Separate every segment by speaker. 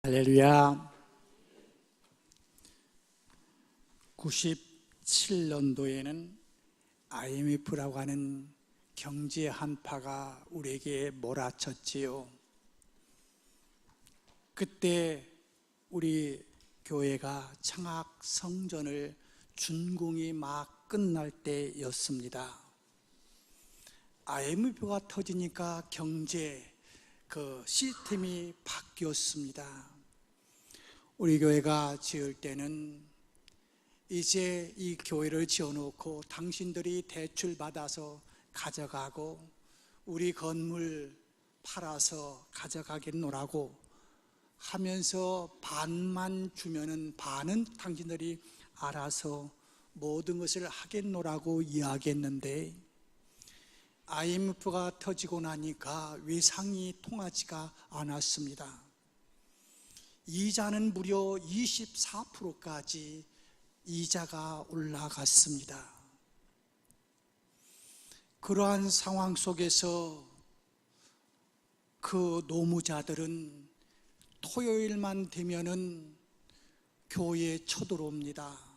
Speaker 1: 할렐루야. 97년도에는 IMF라고 하는 경제 한파가 우리에게 몰아쳤지요. 그때 우리 교회가 창학 성전을 준공이 막 끝날 때였습니다. IMF가 터지니까 경제 시스템이 바뀌었습니다. 우리 교회가 지을 때는 이제 이 교회를 지어놓고 당신들이 대출 받아서 가져가고 우리 건물 팔아서 가져가겠노라고 하면서 반만 주면은 반은 당신들이 알아서 모든 것을 하겠노라고 이야기했는데 IMF가 터지고 나니까 외상이 통하지가 않았습니다. 이자는 무려 24%까지 이자가 올라갔습니다. 그러한 상황 속에서 그 노무자들은 토요일만 되면은 교회에 쳐들어옵니다.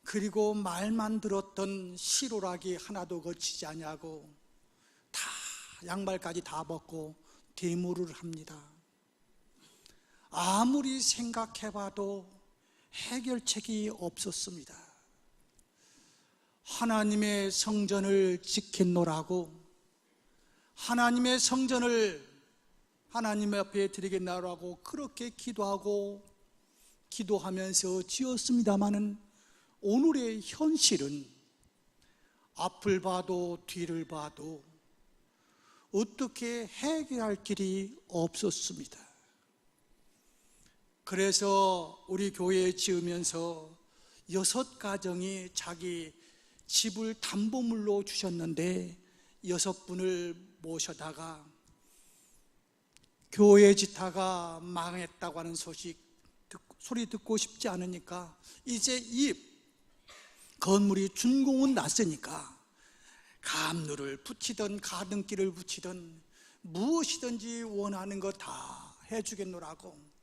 Speaker 1: 그리고 말만 들었던 실오라기 하나도 거치지 않냐고 다 양말까지 다 벗고 데모를 합니다. 아무리 생각해봐도 해결책이 없었습니다. 하나님의 성전을 지켰노라고, 하나님의 성전을 하나님 앞에 드리겠노라고 그렇게 기도하면서 지었습니다마는 오늘의 현실은 앞을 봐도 뒤를 봐도 어떻게 해결할 길이 없었습니다. 그래서 우리 교회에 지으면서 6가정이 자기 집을 담보물로 주셨는데 6분을 모셔다가 교회 짓다가 망했다고 하는 소리 듣고 싶지 않으니까 이제 이 건물이 준공은 났으니까 감루를 붙이든 가등기를 붙이든 무엇이든지 원하는 거 다 해주겠노라고,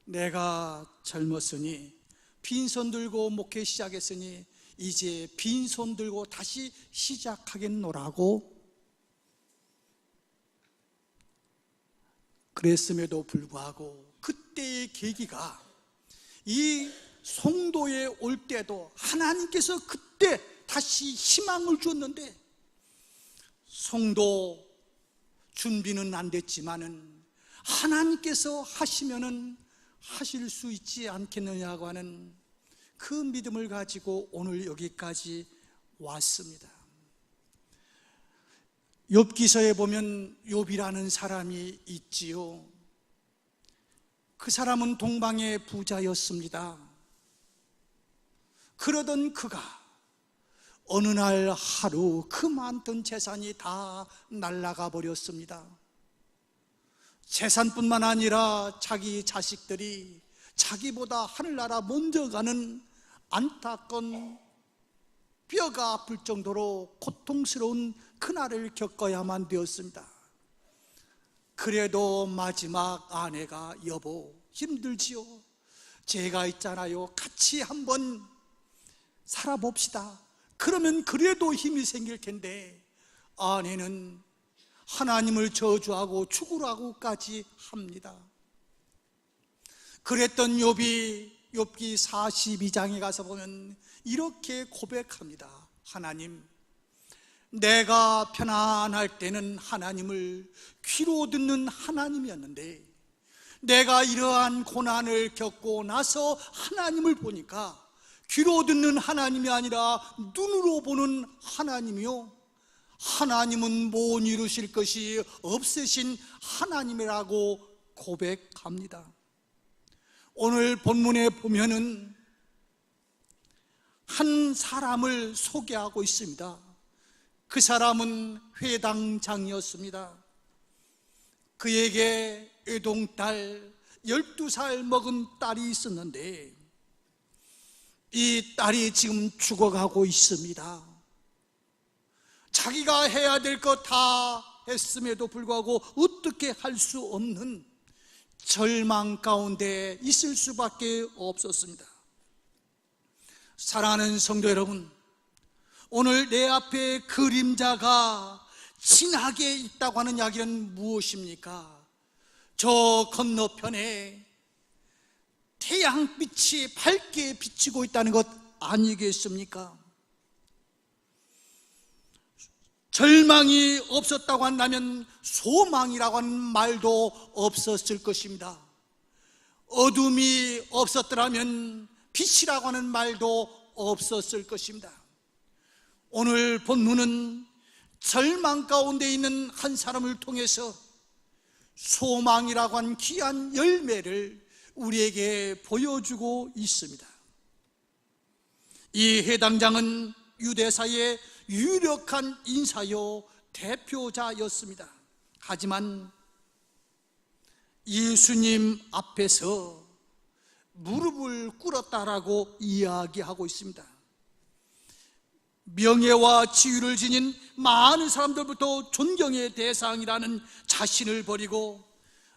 Speaker 1: 내가 젊었으니 빈손 들고 목회 시작했으니 이제 빈손 들고 다시 시작하겠노라고 그랬음에도 불구하고 그때의 계기가 이 송도에 올 때도 하나님께서 그때 다시 희망을 주었는데 송도 준비는 안 됐지만은 하나님께서 하시면은 하실 수 있지 않겠느냐고 하는 그 믿음을 가지고 오늘 여기까지 왔습니다. 욥기서에 보면 욥이라는 사람이 있지요. 그 사람은 동방의 부자였습니다. 그러던 그가 어느 날 하루 그 많던 재산이 다 날아가 버렸습니다. 재산뿐만 아니라 자기 자식들이 자기보다 하늘나라 먼저 가는 안타까운 뼈가 아플 정도로 고통스러운 그날을 겪어야만 되었습니다. 그래도 마지막 아내가 여보 힘들지요, 제가 있잖아요, 같이 한번 살아봅시다. 그러면 그래도 힘이 생길 텐데 아내는 하나님을 저주하고 죽으라고까지 합니다. 그랬던 욥이 욥기 42장에 가서 보면 이렇게 고백합니다. 하나님, 내가 편안할 때는 하나님을 귀로 듣는 하나님이었는데 내가 이러한 고난을 겪고 나서 하나님을 보니까 귀로 듣는 하나님이 아니라 눈으로 보는 하나님이요, 하나님은 못 이루실 것이 없으신 하나님이라고 고백합니다. 오늘 본문에 보면은 한 사람을 소개하고 있습니다. 그 사람은 회당장이었습니다. 그에게 외동딸 12살 먹은 딸이 있었는데 이 딸이 지금 죽어가고 있습니다. 자기가 해야 될 것 다 했음에도 불구하고 어떻게 할 수 없는 절망 가운데 있을 수밖에 없었습니다. 사랑하는 성도 여러분, 오늘 내 앞에 그림자가 진하게 있다고 하는 이야기는 무엇입니까? 저 건너편에 태양빛이 밝게 비치고 있다는 것 아니겠습니까? 절망이 없었다고 한다면 소망이라고 하는 말도 없었을 것입니다. 어둠이 없었더라면 빛이라고 하는 말도 없었을 것입니다. 오늘 본문은 절망 가운데 있는 한 사람을 통해서 소망이라고 한 귀한 열매를 우리에게 보여주고 있습니다. 이 해당장은 유대사의 유력한 인사요 대표자였습니다. 하지만 예수님 앞에서 무릎을 꿇었다라고 이야기하고 있습니다. 명예와 지위를 지닌 많은 사람들부터 존경의 대상이라는 자신을 버리고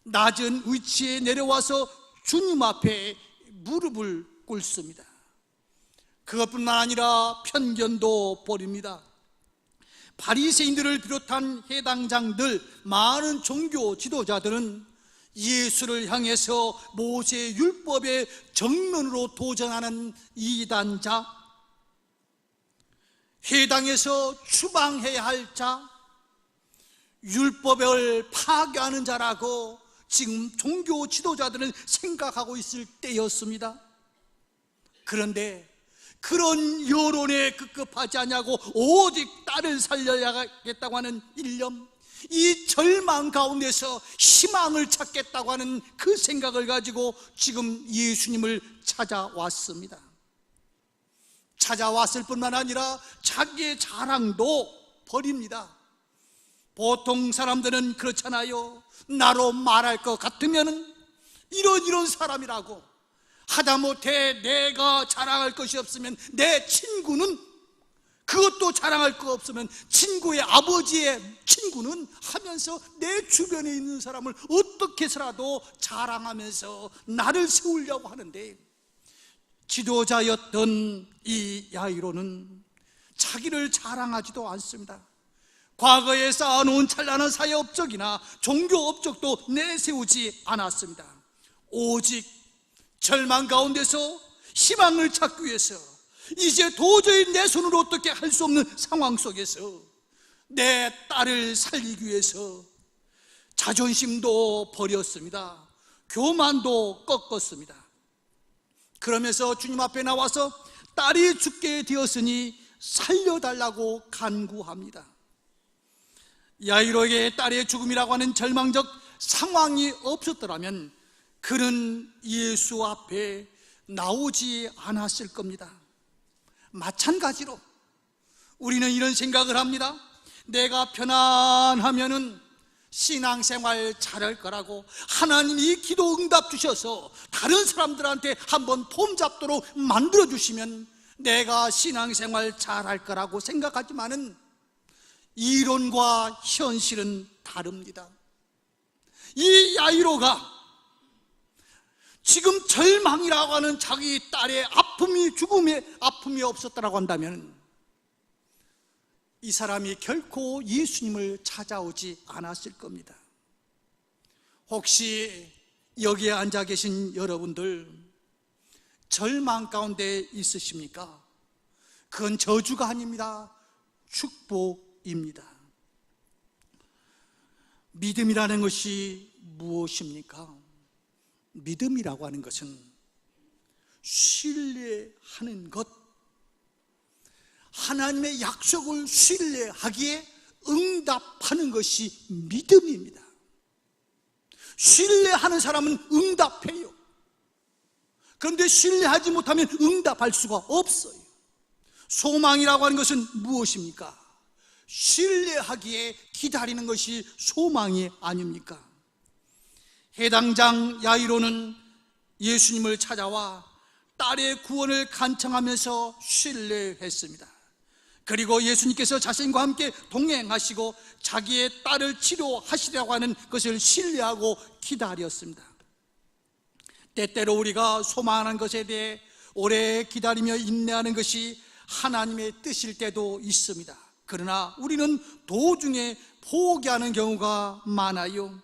Speaker 1: 낮은 위치에 내려와서 주님 앞에 무릎을 꿇습니다. 그것뿐만 아니라 편견도 버립니다. 바리새인들을 비롯한 해당장들, 많은 종교 지도자들은 예수를 향해서 모세 율법의 정론으로 도전하는 이단자, 해당에서 추방해야 할 자, 율법을 파괴하는 자라고 지금 종교 지도자들은 생각하고 있을 때였습니다. 그런데 그런 여론에 급급하지 않냐고 오직 딸을 살려야겠다고 하는 일념, 이 절망 가운데서 희망을 찾겠다고 하는 그 생각을 가지고 지금 예수님을 찾아왔습니다. 찾아왔을 뿐만 아니라 자기의 자랑도 버립니다. 보통 사람들은 그렇잖아요. 나로 말할 것 같으면 이런 사람이라고, 하다못해 내가 자랑할 것이 없으면 내 친구는, 그것도 자랑할 거 없으면 친구의 아버지의 친구는 하면서 내 주변에 있는 사람을 어떻게 해서라도 자랑하면서 나를 세우려고 하는데, 지도자였던 이 야이로는 자기를 자랑하지도 않습니다. 과거에 쌓아놓은 찬란한 사회 업적이나 종교 업적도 내세우지 않았습니다. 오직 절망 가운데서 희망을 찾기 위해서 이제 도저히 내 손으로 어떻게 할 수 없는 상황 속에서 내 딸을 살리기 위해서 자존심도 버렸습니다. 교만도 꺾었습니다. 그러면서 주님 앞에 나와서 딸이 죽게 되었으니 살려달라고 간구합니다. 야이로에게 딸의 죽음이라고 하는 절망적 상황이 없었더라면 그는 예수 앞에 나오지 않았을 겁니다. 마찬가지로 우리는 이런 생각을 합니다. 내가 편안하면은 신앙생활 잘할 거라고, 하나님이 기도 응답 주셔서 다른 사람들한테 한번 폼 잡도록 만들어 주시면 내가 신앙생활 잘할 거라고 생각하지만은 이론과 현실은 다릅니다. 이 야이로가 지금 절망이라고 하는 자기 딸의 아픔이, 죽음의 아픔이 없었다라고 한다면 이 사람이 결코 예수님을 찾아오지 않았을 겁니다. 혹시 여기에 앉아 계신 여러분들 절망 가운데 있으십니까? 그건 저주가 아닙니다. 축복입니다. 믿음이라는 것이 무엇입니까? 믿음이라고 하는 것은 신뢰하는 것, 하나님의 약속을 신뢰하기에 응답하는 것이 믿음입니다. 신뢰하는 사람은 응답해요. 그런데 신뢰하지 못하면 응답할 수가 없어요. 소망이라고 하는 것은 무엇입니까? 신뢰하기에 기다리는 것이 소망이 아닙니까? 해당장 야이로는 예수님을 찾아와 딸의 구원을 간청하면서 신뢰했습니다. 그리고 예수님께서 자신과 함께 동행하시고 자기의 딸을 치료하시려고 하는 것을 신뢰하고 기다렸습니다. 때때로 우리가 소망하는 것에 대해 오래 기다리며 인내하는 것이 하나님의 뜻일 때도 있습니다. 그러나 우리는 도중에 포기하는 경우가 많아요.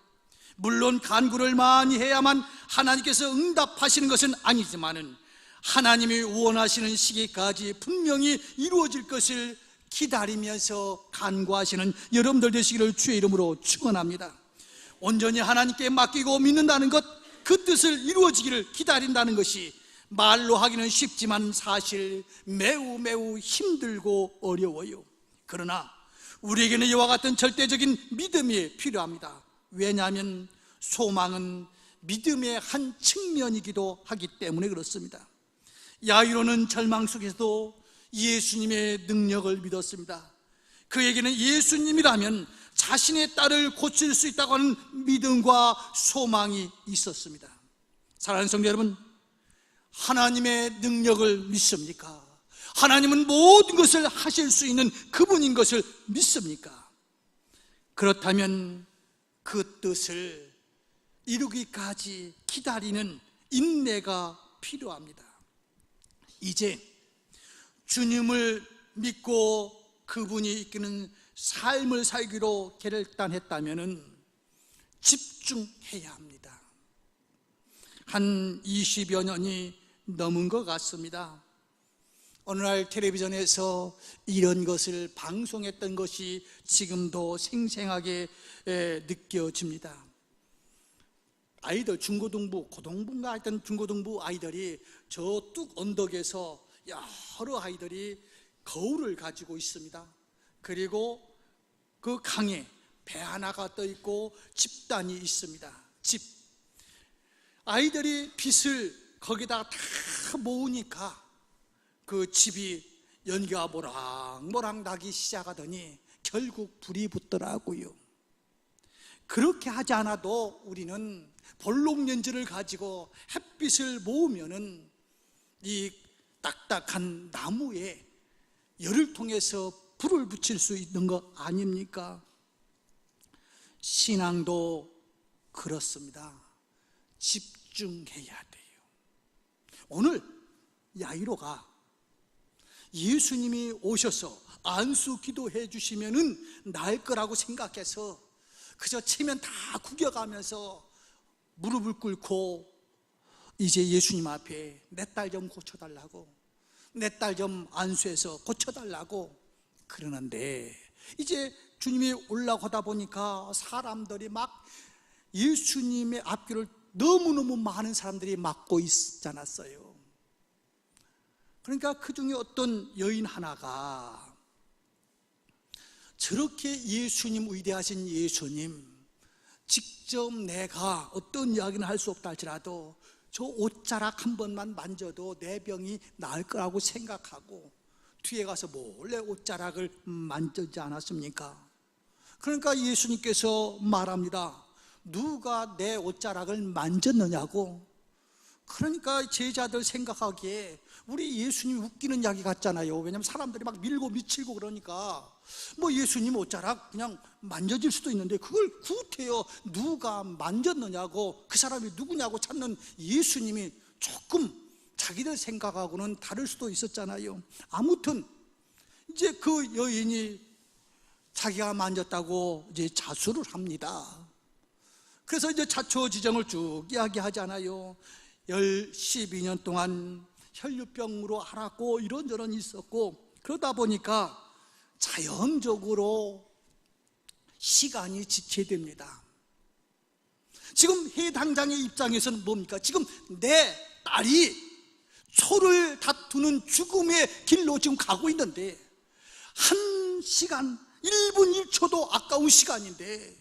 Speaker 1: 물론 간구를 많이 해야만 하나님께서 응답하시는 것은 아니지만은 하나님이 원하시는 시기까지 분명히 이루어질 것을 기다리면서 간구하시는 여러분들 되시기를 주의 이름으로 축원합니다. 온전히 하나님께 맡기고 믿는다는 것, 그 뜻을 이루어지기를 기다린다는 것이 말로 하기는 쉽지만 사실 매우 힘들고 어려워요. 그러나 우리에게는 이와 같은 절대적인 믿음이 필요합니다. 왜냐하면 소망은 믿음의 한 측면이기도 하기 때문에 그렇습니다. 야이로는 절망 속에서도 예수님의 능력을 믿었습니다. 그에게는 예수님이라면 자신의 딸을 고칠 수 있다고 하는 믿음과 소망이 있었습니다. 사랑하는 성도 여러분, 하나님의 능력을 믿습니까? 하나님은 모든 것을 하실 수 있는 그분인 것을 믿습니까? 그렇다면 그 뜻을 이루기까지 기다리는 인내가 필요합니다. 이제 주님을 믿고 그분이 이끄는 삶을 살기로 결단했다면 집중해야 합니다. 한 20여 년이 넘은 것 같습니다. 어느 날 텔레비전에서 이런 것을 방송했던 것이 지금도 생생하게 느껴집니다. 아이들, 중고등부, 고등부인가 하여튼 중고등부 아이들이 저 뚝 언덕에서 여러 아이들이 거울을 가지고 있습니다. 그리고 그 강에 배 하나가 떠 있고 집단이 있습니다. 집. 아이들이 빗을 거기다가 다 모으니까 그 집이 연기가 모락모락 나기 시작하더니 결국 불이 붙더라고요. 그렇게 하지 않아도 우리는 볼록 렌즈를 가지고 햇빛을 모으면은 이 딱딱한 나무에 열을 통해서 불을 붙일 수 있는 거 아닙니까? 신앙도 그렇습니다. 집중해야 돼요. 오늘 야이로가 예수님이 오셔서 안수 기도해 주시면은 나을 거라고 생각해서 그저 체면 다 구겨가면서 무릎을 꿇고 이제 예수님 앞에 내 딸 좀 고쳐달라고, 내 딸 좀 안수해서 고쳐달라고 그러는데, 이제 주님이 올라가다 보니까 사람들이 막 예수님의 앞길을 너무너무 많은 사람들이 막고 있지 않았어요. 그러니까 그 중에 어떤 여인 하나가 저렇게 예수님, 위대하신 예수님, 직접 내가 어떤 이야기는 할 수 없다 할지라도 저 옷자락 한 번만 만져도 내 병이 나을 거라고 생각하고 뒤에 가서 몰래 옷자락을 만지지 않았습니까? 그러니까 예수님께서 말합니다. 누가 내 옷자락을 만졌느냐고. 그러니까 제자들 생각하기에 우리 예수님 웃기는 이야기 같잖아요. 왜냐하면 사람들이 막 밀고 미치고 그러니까 뭐 예수님 옷자락 그냥 만져질 수도 있는데 그걸 구태여 누가 만졌느냐고, 그 사람이 누구냐고 찾는 예수님이 조금 자기들 생각하고는 다를 수도 있었잖아요. 아무튼 이제 그 여인이 자기가 만졌다고 이제 자수를 합니다. 그래서 이제 자초지정을 쭉 이야기하잖아요. 12년 동안 혈류병으로 앓았고 이런저런 있었고, 그러다 보니까 자연적으로 시간이 지체됩니다. 지금 해당장의 입장에서는 뭡니까? 지금 내 딸이 소를 다투는 죽음의 길로 지금 가고 있는데, 한 시간 1분 1초도 아까운 시간인데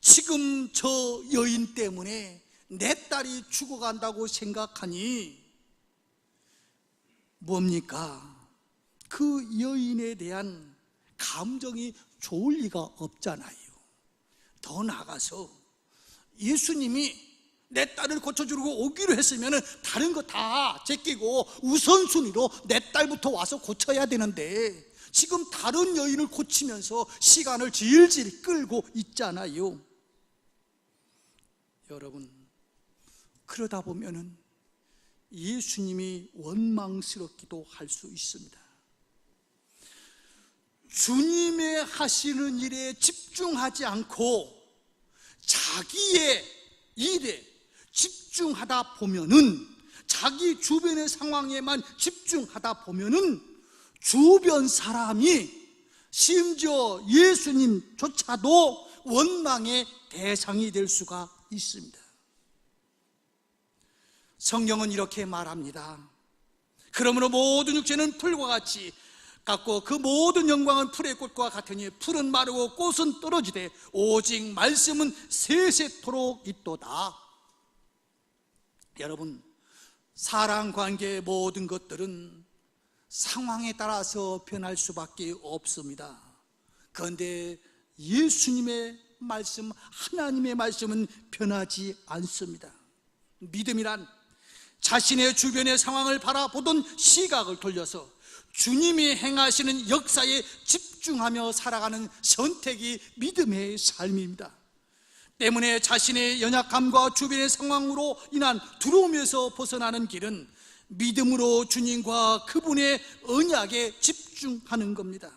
Speaker 1: 지금 저 여인 때문에 내 딸이 죽어간다고 생각하니 뭡니까? 그 여인에 대한 감정이 좋을 리가 없잖아요. 더 나아가서 예수님이 내 딸을 고쳐주려고 오기로 했으면 다른 거 다 제끼고 우선순위로 내 딸부터 와서 고쳐야 되는데 지금 다른 여인을 고치면서 시간을 질질 끌고 있잖아요. 여러분, 그러다 보면은 예수님이 원망스럽기도 할 수 있습니다. 주님의 하시는 일에 집중하지 않고 자기의 일에 집중하다 보면은, 자기 주변의 상황에만 집중하다 보면은 주변 사람이, 심지어 예수님조차도 원망의 대상이 될 수가 있습니다. 성경은 이렇게 말합니다. 그러므로 모든 육체는 풀과 같이 같고 그 모든 영광은 풀의 꽃과 같으니 풀은 마르고 꽃은 떨어지되 오직 말씀은 세세토록 있도다. 여러분, 사랑관계의 모든 것들은 상황에 따라서 변할 수밖에 없습니다. 그런데 예수님의 말씀, 하나님의 말씀은 변하지 않습니다. 믿음이란 자신의 주변의 상황을 바라보던 시각을 돌려서 주님이 행하시는 역사에 집중하며 살아가는 선택이 믿음의 삶입니다. 때문에 자신의 연약함과 주변의 상황으로 인한 두려움에서 벗어나는 길은 믿음으로 주님과 그분의 언약에 집중하는 겁니다.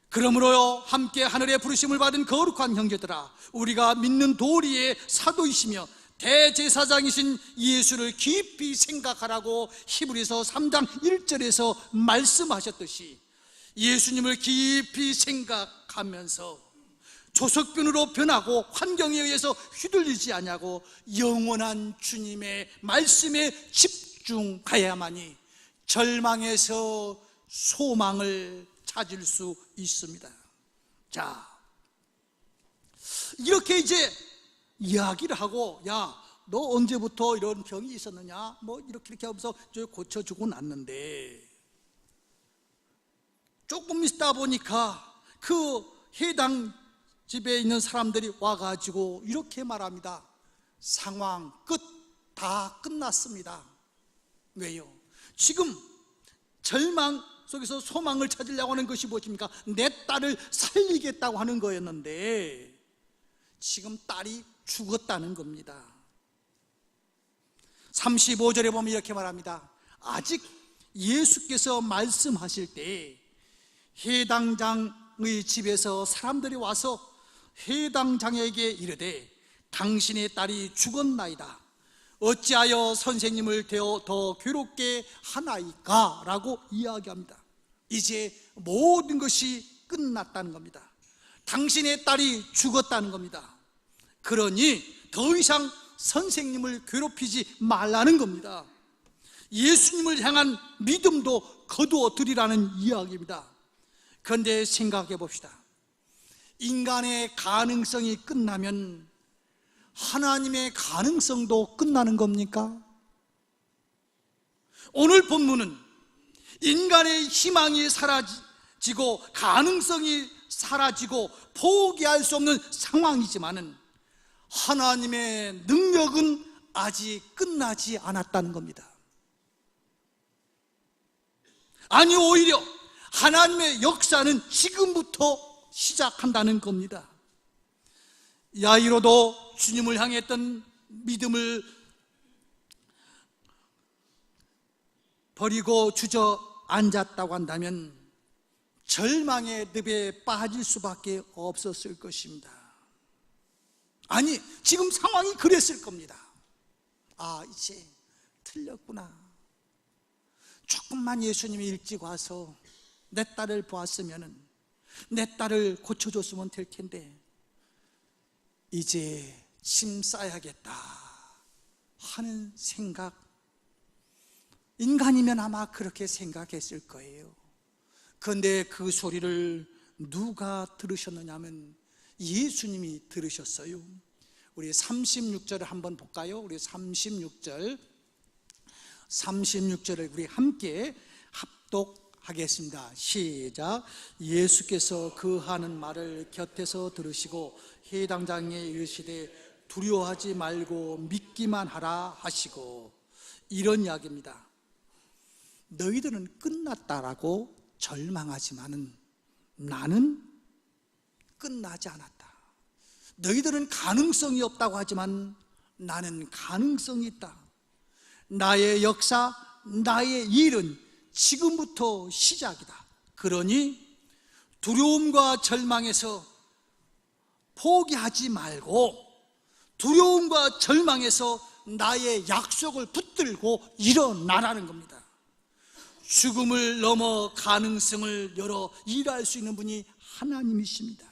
Speaker 1: 그러므로 함께 하늘의 부르심을 받은 거룩한 형제들아, 우리가 믿는 도리의 사도이시며 대제사장이신 예수를 깊이 생각하라고 히브리서 3장 1절에서 말씀하셨듯이, 예수님을 깊이 생각하면서 조석변으로 변하고 환경에 의해서 휘둘리지 않냐고 영원한 주님의 말씀에 집중해야만이 절망에서 소망을 찾을 수 있습니다. 자, 이렇게 이제 이야기를 하고, 야, 너 언제부터 이런 병이 있었느냐? 뭐 이렇게 하면서 고쳐주고 났는데, 조금 있다 보니까 그 해당 집에 있는 사람들이 와가지고 이렇게 말합니다. 상황 끝, 다 끝났습니다. 왜요? 지금 절망 속에서 소망을 찾으려고 하는 것이 무엇입니까? 내 딸을 살리겠다고 하는 거였는데 지금 딸이 죽었다는 겁니다. 35절에 보면 이렇게 말합니다. 아직 예수께서 말씀하실 때 해당장의 집에서 사람들이 와서 해당장에게 이르되 당신의 딸이 죽었나이다. 어찌하여 선생님을 더 괴롭게 하나이까? 라고 이야기합니다. 이제 모든 것이 끝났다는 겁니다. 당신의 딸이 죽었다는 겁니다. 그러니 더 이상 선생님을 괴롭히지 말라는 겁니다. 예수님을 향한 믿음도 거두어 드리라는 이야기입니다. 그런데 생각해 봅시다. 인간의 가능성이 끝나면 하나님의 가능성도 끝나는 겁니까? 오늘 본문은 인간의 희망이 사라지고 가능성이 사라지고 포기할 수 없는 상황이지만은 하나님의 능력은 아직 끝나지 않았다는 겁니다. 아니, 오히려 하나님의 역사는 지금부터 시작한다는 겁니다. 야이로도 주님을 향했던 믿음을 버리고 주저앉았다고 한다면 절망의 늪에 빠질 수밖에 없었을 것입니다. 아니, 지금 상황이 그랬을 겁니다. 아, 이제 틀렸구나. 조금만 예수님이 일찍 와서 내 딸을 보았으면, 내 딸을 고쳐줬으면 될 텐데 이제 짐 싸야겠다 하는 생각, 인간이면 아마 그렇게 생각했을 거예요. 그런데 그 소리를 누가 들으셨느냐 하면 예수님이 들으셨어요. 우리 36절을 한번 볼까요? 우리 36절을 우리 함께 합독하겠습니다. 시작. 예수께서 그 하는 말을 곁에서 들으시고 해당장에 이르시되 두려워하지 말고 믿기만 하라 하시고, 이런 이야기입니다. 너희들은 끝났다라고 절망하지만은 나는 끝나지 않았다. 너희들은 가능성이 없다고 하지만 나는 가능성이 있다. 나의 역사, 나의 일은 지금부터 시작이다. 그러니 두려움과 절망에서 포기하지 말고 두려움과 절망에서 나의 약속을 붙들고 일어나라는 겁니다. 죽음을 넘어 가능성을 열어 일할 수 있는 분이 하나님이십니다.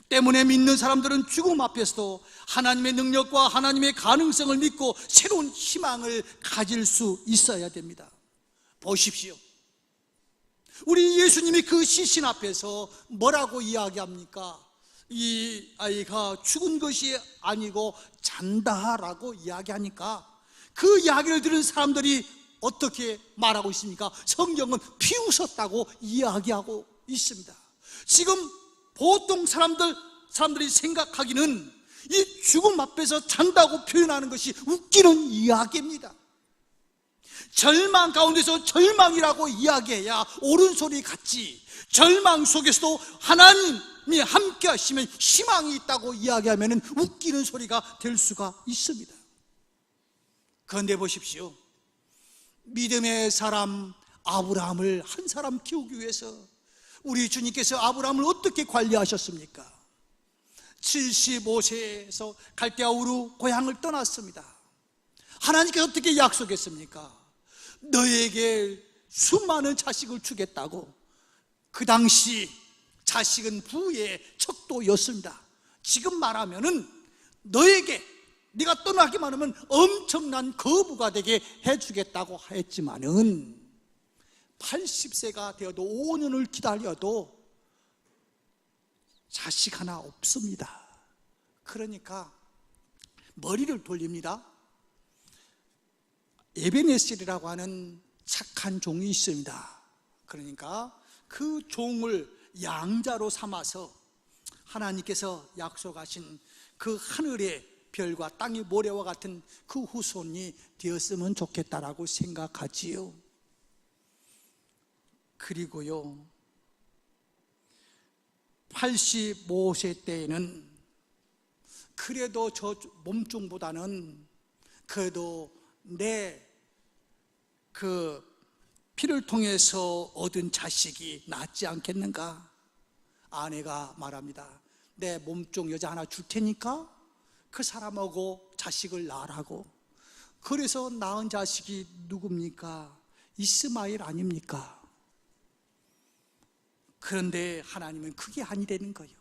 Speaker 1: 때문에 믿는 사람들은 죽음 앞에서도 하나님의 능력과 하나님의 가능성을 믿고 새로운 희망을 가질 수 있어야 됩니다. 보십시오. 우리 예수님이 그 시신 앞에서 뭐라고 이야기합니까? 이 아이가 죽은 것이 아니고 잔다라고 이야기하니까 그 이야기를 들은 사람들이 어떻게 말하고 있습니까? 성경은 비웃었다고 이야기하고 있습니다. 지금 보통 사람들이 생각하기는 이 죽음 앞에서 잔다고 표현하는 것이 웃기는 이야기입니다. 절망 가운데서 절망이라고 이야기해야 옳은 소리 같지, 절망 속에서도 하나님이 함께 하시면 희망이 있다고 이야기하면 웃기는 소리가 될 수가 있습니다. 그런데 보십시오. 믿음의 사람 아브라함을 한 사람 키우기 위해서 우리 주님께서 아브라함을 어떻게 관리하셨습니까? 75세에서 갈대아 우르 고향을 떠났습니다. 하나님께서 어떻게 약속했습니까? 너에게 수많은 자식을 주겠다고. 그 당시 자식은 부의 척도였습니다. 지금 말하면은 너에게 네가 떠나기만 하면 엄청난 거부가 되게 해주겠다고 했지만은 80세가 되어도 5년을 기다려도 자식 하나 없습니다. 그러니까 머리를 돌립니다. 에베네셀이라고 하는 착한 종이 있습니다. 그러니까 그 종을 양자로 삼아서 하나님께서 약속하신 그 하늘의 별과 땅의 모래와 같은 그 후손이 되었으면 좋겠다라고 생각하지요. 그리고요, 85세 때에는 그래도 저 몸종보다는 그래도 내 그 피를 통해서 얻은 자식이 낫지 않겠는가? 아내가 말합니다. 내 몸종 여자 하나 줄 테니까 그 사람하고 자식을 낳으라고. 그래서 낳은 자식이 누굽니까? 이스마엘 아닙니까? 그런데 하나님은 그게 아니라는 거예요.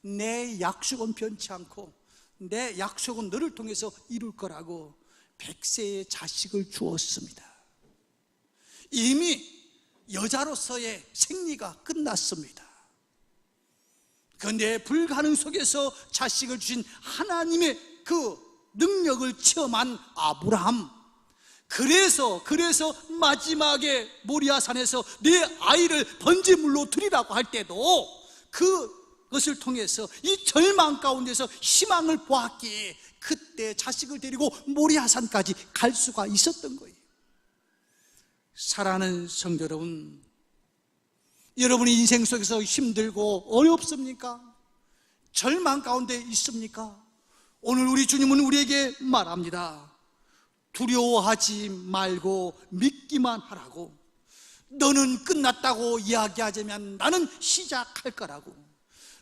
Speaker 1: 내 약속은 변치 않고 내 약속은 너를 통해서 이룰 거라고 100세의 자식을 주었습니다. 이미 여자로서의 생리가 끝났습니다. 그런데 불가능 속에서 자식을 주신 하나님의 그 능력을 체험한 아브라함, 그래서 마지막에 모리아산에서 내 아이를 번제물로 드리라고 할 때도 그것을 통해서 이 절망 가운데서 희망을 보았기에 그때 자식을 데리고 모리아산까지 갈 수가 있었던 거예요. 사랑하는 성도 여러분, 여러분의 인생 속에서 힘들고 어렵습니까? 절망 가운데 있습니까? 오늘 우리 주님은 우리에게 말합니다. 두려워하지 말고 믿기만 하라고. 너는 끝났다고 이야기하지만 나는 시작할 거라고.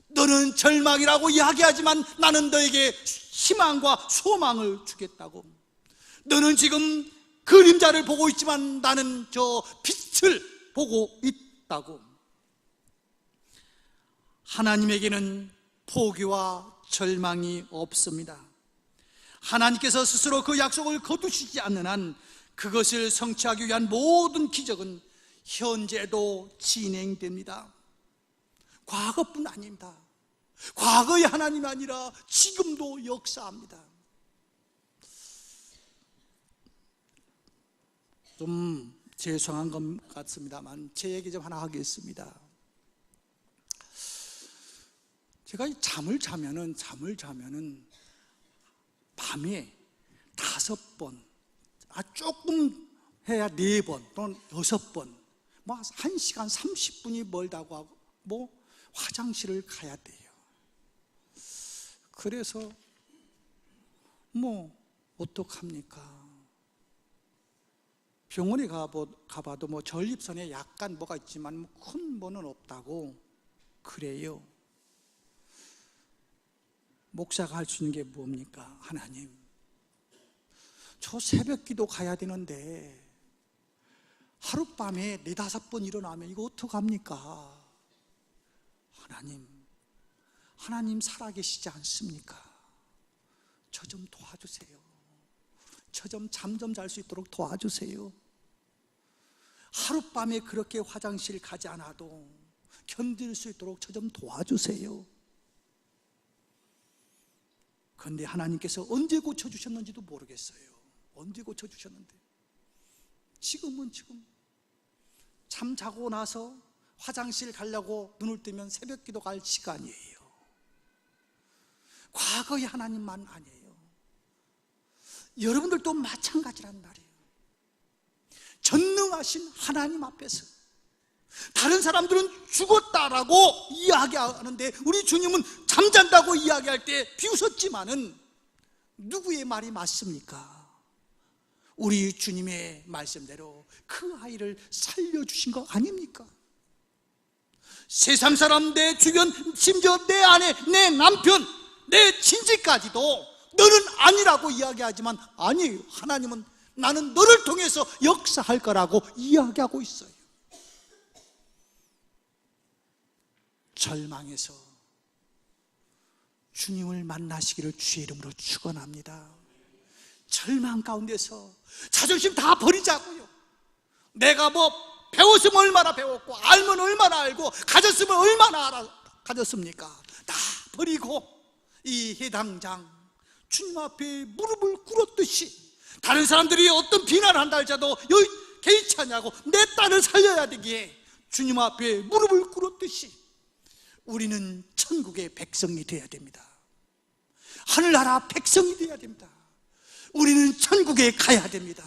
Speaker 1: 너는 절망이라고 이야기하지만 나는 너에게 희망과 소망을 주겠다고. 너는 지금 그림자를 보고 있지만 나는 저 빛을 보고 있다고. 하나님에게는 포기와 절망이 없습니다. 하나님께서 스스로 그 약속을 거두시지 않는 한 그것을 성취하기 위한 모든 기적은 현재도 진행됩니다. 과거뿐 아닙니다. 과거의 하나님이 아니라 지금도 역사합니다. 좀 죄송한 것 같습니다만 제 얘기 좀 하나 하겠습니다. 제가 잠을 자면은 밤에 5번, 조금 해야 4번 또는 6번, 1시간 30분이 멀다고 하고 화장실을 가야 돼요. 그래서 어떡합니까? 병원에 가봐도 전립선에 약간 뭐가 있지만 큰 뭐는 없다고 그래요. 목사가 할 수 있는 게 뭡니까? 하나님, 저 새벽 기도 가야 되는데 하룻밤에 4-5번 일어나면 이거 어떡합니까? 하나님 살아계시지 않습니까? 저 좀 도와주세요. 저 좀 잠 좀 잘 수 있도록 도와주세요. 하룻밤에 그렇게 화장실 가지 않아도 견딜 수 있도록 저 좀 도와주세요. 그런데 하나님께서 언제 고쳐주셨는지도 모르겠어요. 언제 고쳐주셨는데 지금 잠 자고 나서 화장실 가려고 눈을 뜨면 새벽 기도 갈 시간이에요. 과거의 하나님만 아니에요. 여러분들도 마찬가지란 말이에요. 전능하신 하나님 앞에서 다른 사람들은 죽었다라고 이야기하는데 우리 주님은 잠잔다고 이야기할 때 비웃었지만은 누구의 말이 맞습니까? 우리 주님의 말씀대로 그 아이를 살려주신 거 아닙니까? 세상 사람, 내 주변, 심지어 내 아내, 내 남편, 내 친지까지도 너는 아니라고 이야기하지만 아니에요. 하나님은 나는 너를 통해서 역사할 거라고 이야기하고 있어요. 절망해서 주님을 만나시기를 주의 이름으로 축원합니다. 절망 가운데서 자존심 다 버리자고요. 내가 배웠으면 얼마나 배웠고 알면 얼마나 알고 가졌으면 얼마나 가졌습니까? 다 버리고 이 해당장 주님 앞에 무릎을 꿇었듯이 다른 사람들이 어떤 비난을 한다 할지라도 여기 개의치 않냐고 내 딸을 살려야 되기에 주님 앞에 무릎을 꿇었듯이 우리는 천국의 백성이 되어야 됩니다. 하늘나라 백성이 되어야 됩니다. 우리는 천국에 가야 됩니다.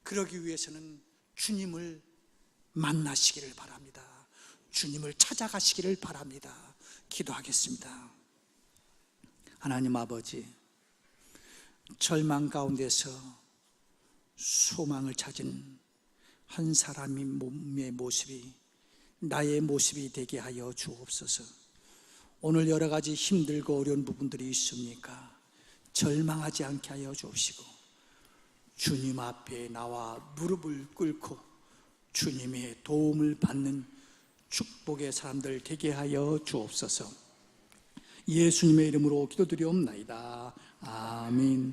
Speaker 1: 그러기 위해서는 주님을 만나시기를 바랍니다. 주님을 찾아가시기를 바랍니다. 기도하겠습니다. 하나님 아버지, 절망 가운데서 소망을 찾은 한 사람의 몸의 모습이 나의 모습이 되게 하여 주옵소서. 오늘 여러 가지 힘들고 어려운 부분들이 있습니까? 절망하지 않게 하여 주옵시고 주님 앞에 나와 무릎을 꿇고 주님의 도움을 받는 축복의 사람들 되게 하여 주옵소서. 예수님의 이름으로 기도드리옵나이다. 아멘.